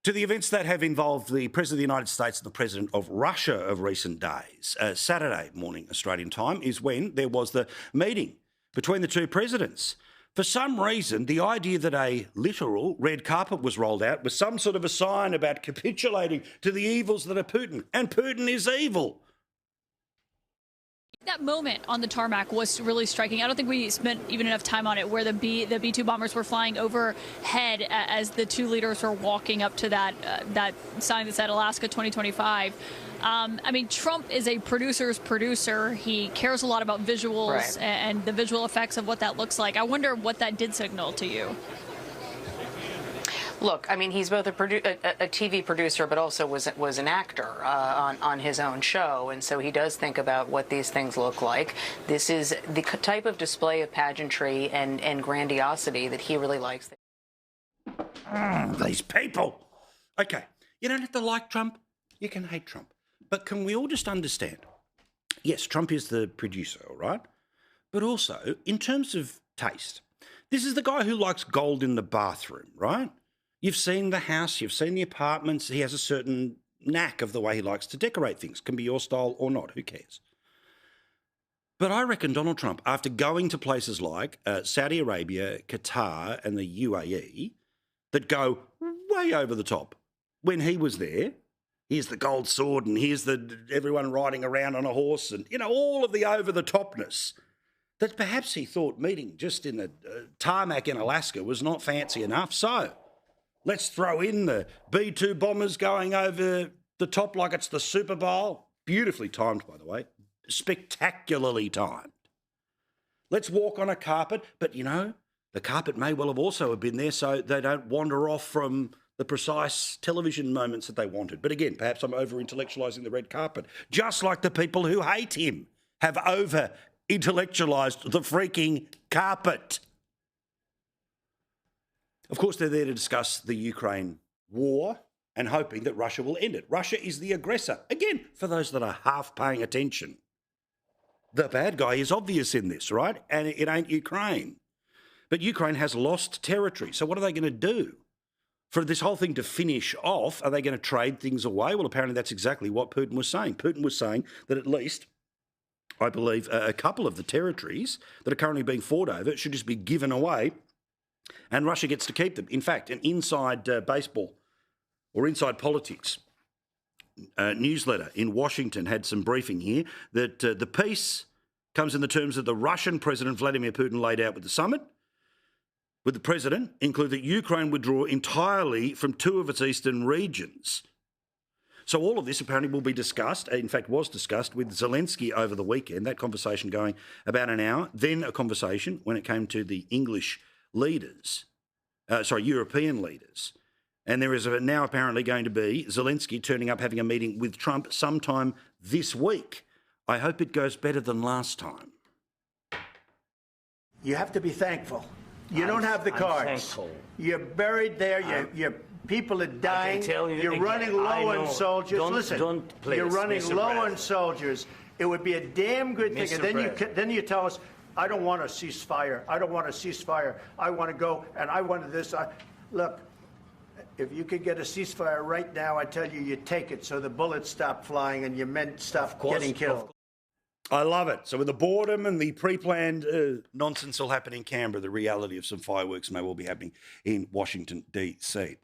To the events that have involved the President of the United States and the President of Russia of recent days. Saturday morning Australian time is when there was the meeting between the two presidents. For some reason, the idea that a literal red carpet was rolled out was some sort of a sign about capitulating to the evils that are Putin. And Putin is evil. That moment on the tarmac was really striking. I don't think we spent even enough time on it, where the B-2 bombers were flying overhead as the two leaders were walking up to that sign that said Alaska 2025. I mean, Trump is a producer's producer. He cares a lot about visuals, right, and the visual effects of what that looks like. I wonder what that did signal to you. Look, I mean, he's both a TV producer, but also was an actor on his own show, and so he does think about what these things look like. This is the type of display of pageantry and grandiosity that he really likes. These people. Okay, you don't have to like Trump. You can hate Trump. But can we all just understand? Yes, Trump is the producer, all right? But also, in terms of taste, this is the guy who likes gold in the bathroom, right? You've seen the house, you've seen the apartments. He has a certain knack of the way he likes to decorate things. Can be your style or not, who cares? But I reckon Donald Trump, after going to places like Saudi Arabia, Qatar and the UAE that go way over the top, when he was there, here's the gold sword and here's everyone riding around on a horse and, you know, all of the over-the-topness, that perhaps he thought meeting just in a tarmac in Alaska was not fancy enough. So let's throw in the B-2 bombers going over the top like it's the Super Bowl. Beautifully timed, by the way. Spectacularly timed. Let's walk on a carpet, but, you know, the carpet may well have also been there so they don't wander off from the precise television moments that they wanted. But again, perhaps I'm over-intellectualising the red carpet, just like the people who hate him have over-intellectualised the freaking carpet. Of course, they're there to discuss the Ukraine war and hoping that Russia will end it. Russia is the aggressor. Again, for those that are half paying attention, the bad guy is obvious in this, right? And it ain't Ukraine. But Ukraine has lost territory. So what are they going to do? For this whole thing to finish off, are they going to trade things away? Well, apparently that's exactly what Putin was saying. Putin was saying that at least, I believe, a couple of the territories that are currently being fought over should just be given away and Russia gets to keep them. In fact, an inside baseball or inside politics newsletter in Washington had some briefing here that the peace comes in the terms that the Russian President Vladimir Putin laid out with the summit. With the president, include that Ukraine withdraw entirely from two of its eastern regions. So all of this apparently will be discussed, in fact was discussed with Zelensky over the weekend, that conversation going about an hour, then a conversation when it came to the English leaders, European leaders. And there is now apparently going to be Zelensky turning up having a meeting with Trump sometime this week. I hope it goes better than last time. You have to be thankful. You don't have the cards. You're buried there. Your people are dying. You're running low on soldiers. Listen, you're running low on soldiers. It would be a damn good thing. And then you tell us, I don't want a ceasefire. I don't want a ceasefire. I want to go and I wanted this. Look, if you could get a ceasefire right now, I tell you, you take it so the bullets stop flying and your men stop getting killed. I love it. So with the boredom and the pre-planned nonsense will happen in Canberra, the reality of some fireworks may well be happening in Washington, D.C.